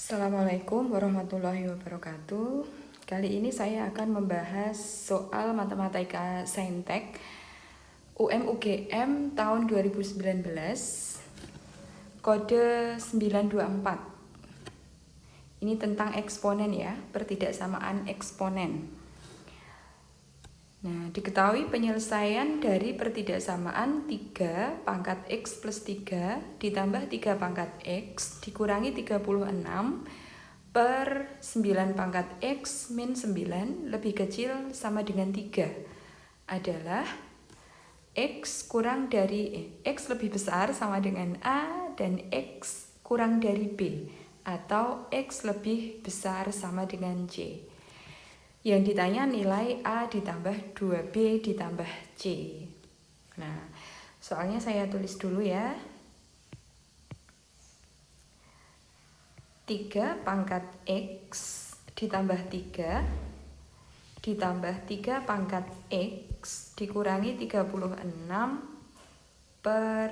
Assalamualaikum warahmatullahi wabarakatuh. Kali ini saya akan membahas soal matematika saintek UM/UGM tahun 2019 kode 924. Ini tentang eksponen ya, pertidaksamaan eksponen. Nah, diketahui penyelesaian dari pertidaksamaan 3 pangkat X plus 3 ditambah 3 pangkat X dikurangi 36 per 9 pangkat X min 9 lebih kecil sama dengan 3 adalah X kurang dari X lebih besar sama dengan A dan X kurang dari B atau X lebih besar sama dengan C. Yang ditanya nilai A ditambah 2B ditambah C. Nah, soalnya saya tulis dulu ya. 3 pangkat X ditambah 3 ditambah 3 pangkat X dikurangi 36 per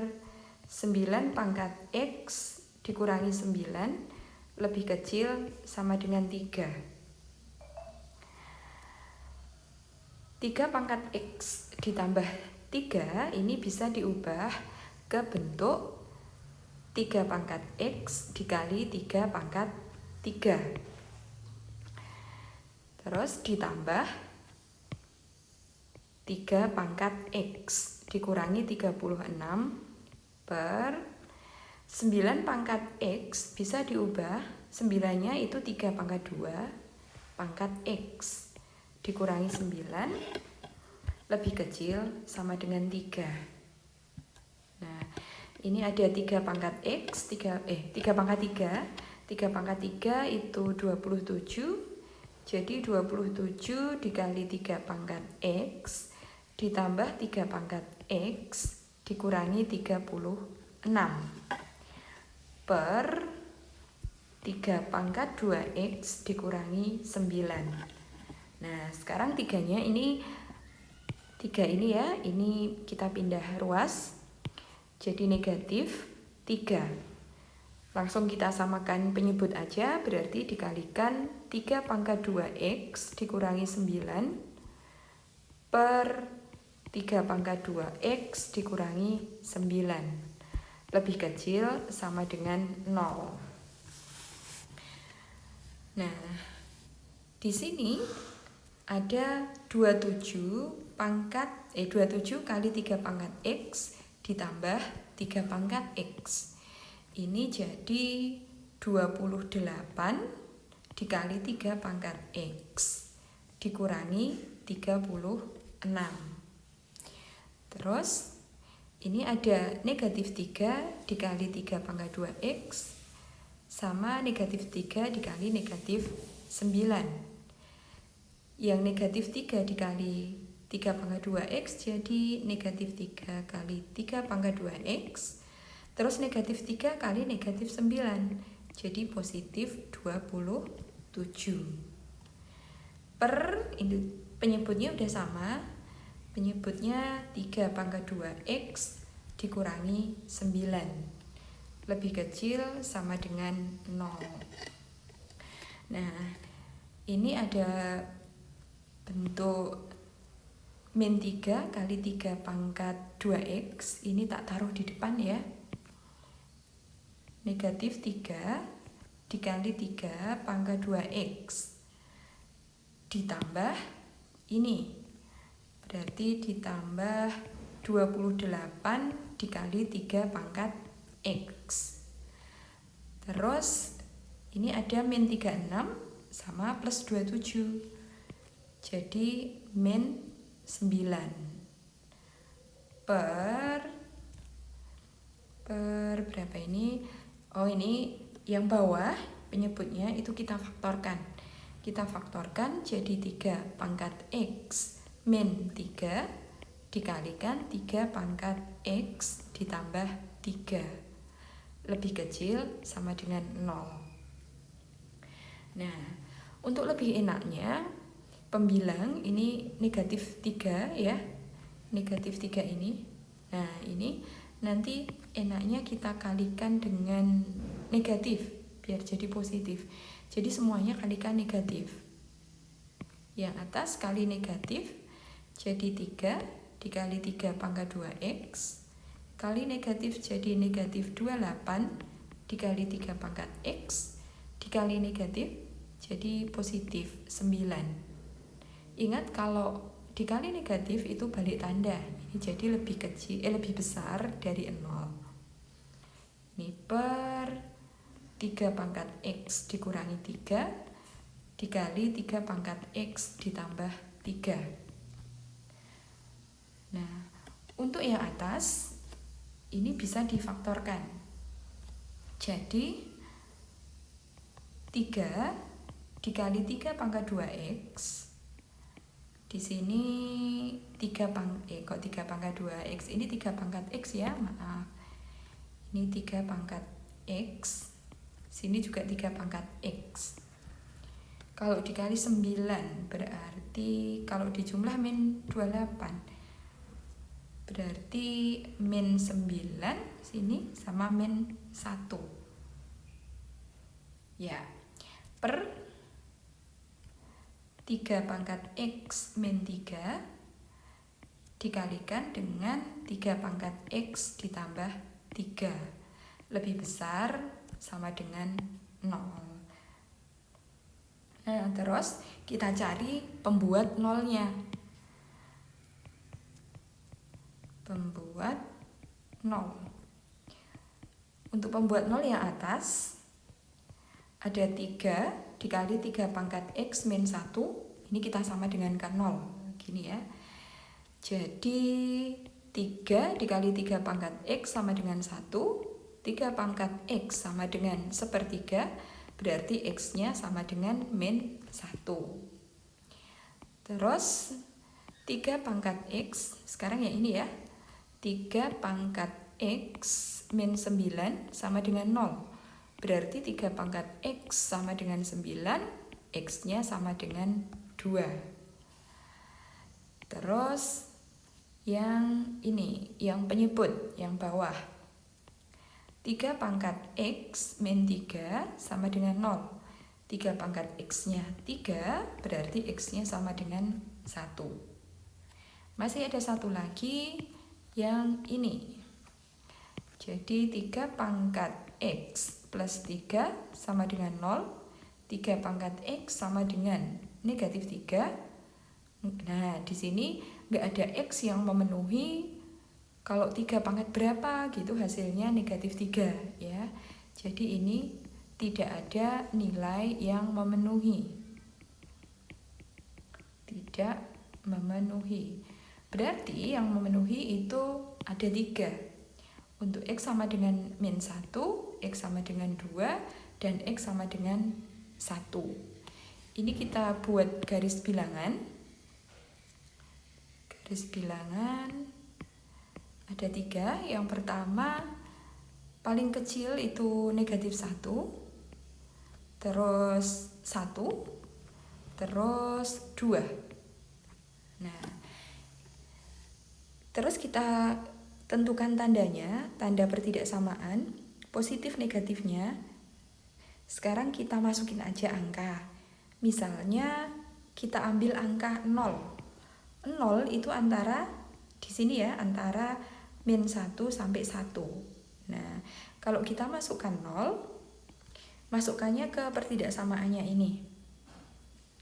9 pangkat X dikurangi 9 lebih kecil sama dengan 3. 3 pangkat X ditambah 3 ini bisa diubah ke bentuk 3 pangkat X dikali 3 pangkat 3. Terus ditambah 3 pangkat X dikurangi 36 per 9 pangkat X bisa diubah, 9-nya itu 3 pangkat 2 pangkat X dikurangi 9 lebih kecil sama dengan 3. Nah, ini ada 3 pangkat X, 3 pangkat 3. 3 pangkat 3 itu 27. Jadi 27 dikali 3 pangkat X ditambah 3 pangkat X dikurangi 36 per 3 pangkat 2X dikurangi 9. Nah, sekarang 3-nya ini 3 ini ya, ini kita pindah ruas jadi negatif 3. Langsung kita samakan penyebut aja, berarti dikalikan 3 pangkat 2X dikurangi 9 per 3 pangkat 2X dikurangi 9 lebih kecil sama dengan 0. Nah, di sini ada 27 kali 3 pangkat X ditambah 3 pangkat X. Ini jadi 28 dikali 3 pangkat X dikurangi 36. Terus ini ada negatif 3 dikali 3 pangkat 2X sama negatif 3 dikali negatif 9. Yang negatif 3 dikali 3 pangkat 2X jadi negatif 3 kali 3 pangkat 2X. Terus negatif 3 kali negatif 9 jadi positif 27. Per ini penyebutnya udah sama. Penyebutnya 3 pangkat 2X dikurangi 9 lebih kecil sama dengan 0. Nah, ini ada bentuk min 3 kali 3 pangkat 2X, ini tak taruh di depan ya. Negatif 3 dikali 3 pangkat 2X ditambah ini, berarti ditambah 28 dikali 3 pangkat X. Terus ini ada min 36 sama plus 27. Jadi min 9 per berapa ini? Oh, ini yang bawah penyebutnya itu kita faktorkan. Kita faktorkan jadi 3 pangkat X min 3 dikalikan 3 pangkat X ditambah 3 lebih kecil sama dengan 0. Nah, untuk lebih enaknya pembilang ini negatif 3 ya, negatif 3 ini. Nah, ini nanti enaknya kita kalikan dengan negatif biar jadi positif. Jadi semuanya kalikan negatif. Yang atas kali negatif jadi 3 dikali 3 pangkat 2x kali negatif jadi negatif 28 dikali 3 pangkat x dikali negatif jadi positif 9. Ingat kalau dikali negatif itu balik tanda. Ini jadi lebih kecil, lebih besar dari 0. Ini per 3 pangkat x dikurangi 3 dikali 3 pangkat x ditambah 3. Nah, untuk yang atas ini bisa difaktorkan. Jadi 3 dikali 3 pangkat 2x. Di sini 3 pangkat 2x. Ini 3 pangkat x ya, maaf. Ini 3 pangkat x. Sini juga 3 pangkat x. Kalau dikali 9 berarti kalau dijumlah min 28. Berarti min 9 sini sama min 1. Ya, per 3 pangkat x min 3 dikalikan dengan 3 pangkat x ditambah 3. Lebih besar sama dengan 0. Nah, terus kita cari pembuat nolnya. Pembuat 0. Untuk pembuat 0 yang atas ada 3 dikali 3 pangkat x min 1. Ini kita sama dengan kan 0. Gini ya. Jadi 3 dikali 3 pangkat x sama dengan 1. 3 pangkat x sama dengan 1/3. Berarti x-nya sama dengan min 1. Terus 3 pangkat x. Sekarang yang ini ya. 3 pangkat x min 9 sama dengan 0. Berarti 3 pangkat x sama dengan 9, x-nya sama dengan 2. Terus yang ini, yang penyebut, yang bawah. 3 pangkat x min 3 sama dengan 0. 3 pangkat x-nya 3, berarti x-nya sama dengan 1. Masih ada satu lagi, yang ini. Jadi 3 pangkat x plus 3 sama dengan 0. 3 pangkat x sama dengan negatif 3. Nah, di sini nggak ada x yang memenuhi. Kalau 3 pangkat berapa gitu hasilnya negatif 3 ya. Jadi ini tidak ada nilai yang memenuhi. Tidak memenuhi. Berarti yang memenuhi itu ada 3. Untuk x sama dengan min 1, x sama dengan 2, dan x sama dengan 1. Ini kita buat garis bilangan. Garis bilangan ada 3. Yang pertama paling kecil itu negatif 1. Terus 1. Terus 2. Nah, terus kita tentukan tandanya, tanda pertidaksamaan, positif negatifnya. Sekarang kita masukin aja angka. Misalnya kita ambil angka 0. 0 itu antara, di sini ya, antara min 1 sampai 1. Nah, kalau kita masukkan 0, masukkannya ke pertidaksamaannya ini.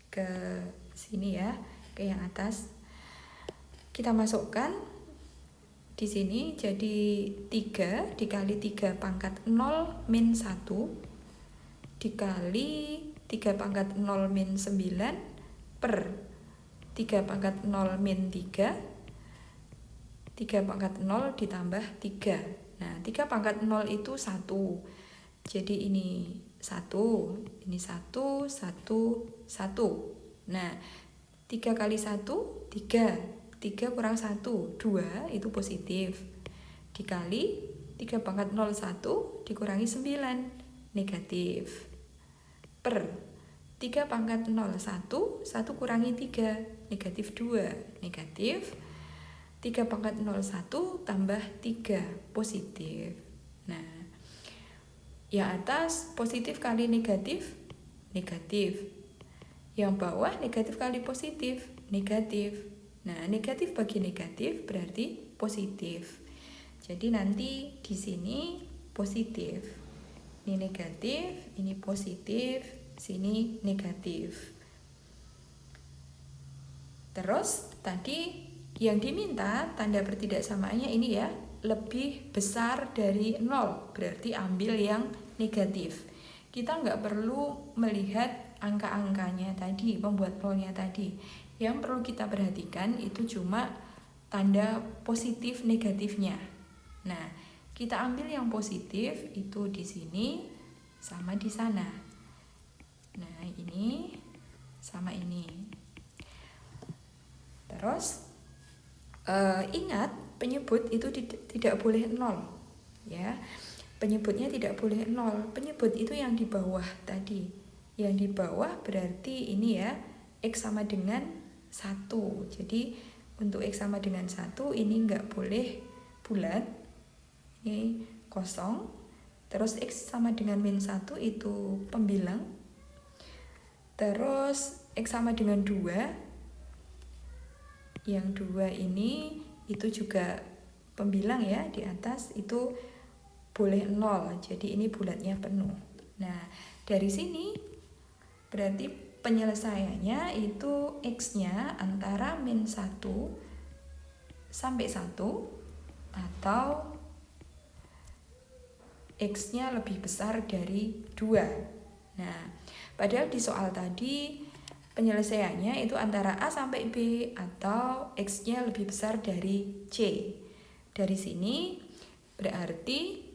Ke sini ya, ke yang atas. Kita masukkan di sini jadi 3 dikali 3 pangkat 0 min 1 dikali 3 pangkat 0 min 9 per 3 pangkat 0 min 3. 3 pangkat 0 ditambah 3. Nah, 3 pangkat 0 itu 1. Jadi ini 1, ini 1, 1, 1. Nah, 3 kali 1, 3. 3 kurang 1, 2 itu positif. Dikali 3 pangkat 0, 1 dikurangi 9, negatif. Per 3 pangkat 0, 1, 1 kurangi 3, negatif 2, negatif. 3 pangkat 0, 1 tambah 3, positif. Nah, Yang atas positif kali negatif, negatif. Yang bawah negatif kali positif, negatif. Nah, negatif bagi negatif berarti positif. Jadi nanti di sini positif. Ini negatif, ini positif, sini negatif. Terus tadi yang diminta tanda pertidaksamaannya ini ya, lebih besar dari 0, berarti ambil yang negatif. Kita nggak perlu melihat angka-angkanya tadi, pembuat nolnya tadi. Yang perlu kita perhatikan itu cuma tanda positif negatifnya. Nah, kita ambil yang positif itu di sini sama di sana. Nah, ini sama ini. Terus ingat, penyebut itu tidak boleh 0 ya. Penyebutnya tidak boleh 0. Penyebut itu yang di bawah tadi. Yang di bawah berarti ini ya, X sama dengan 1. Jadi untuk X sama dengan 1 ini nggak boleh bulat, ini kosong. Terus X sama dengan min 1 itu pembilang. Terus X sama dengan 2, yang 2 ini itu juga pembilang ya, di atas itu boleh 0, jadi ini bulatnya penuh. Nah, dari sini berarti penyelesaiannya itu X-nya antara min 1 sampai 1 atau X-nya lebih besar dari 2. Nah, padahal di soal tadi penyelesaiannya itu antara A sampai B atau X-nya lebih besar dari C. Dari sini berarti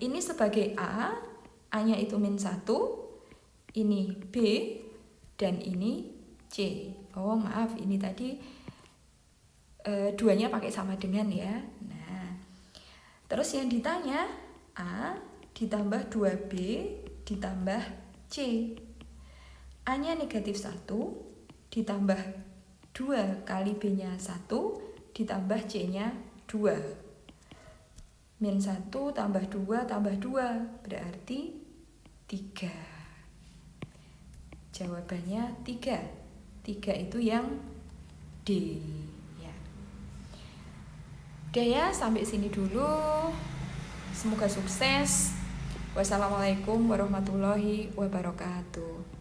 ini sebagai A, A-nya itu min 1, ini B, dan ini C. Oh maaf, ini tadi duanya pakai sama dengan ya. Nah, terus yang ditanya A ditambah 2B ditambah C. A-nya negatif 1 ditambah 2 kali B-nya 1 ditambah C-nya 2. Min 1 tambah 2 tambah 2 berarti 3. Jawabannya 3. 3 itu yang D ya. Udah ya, sampai sini dulu. Semoga sukses. Wassalamualaikum warahmatullahi wabarakatuh.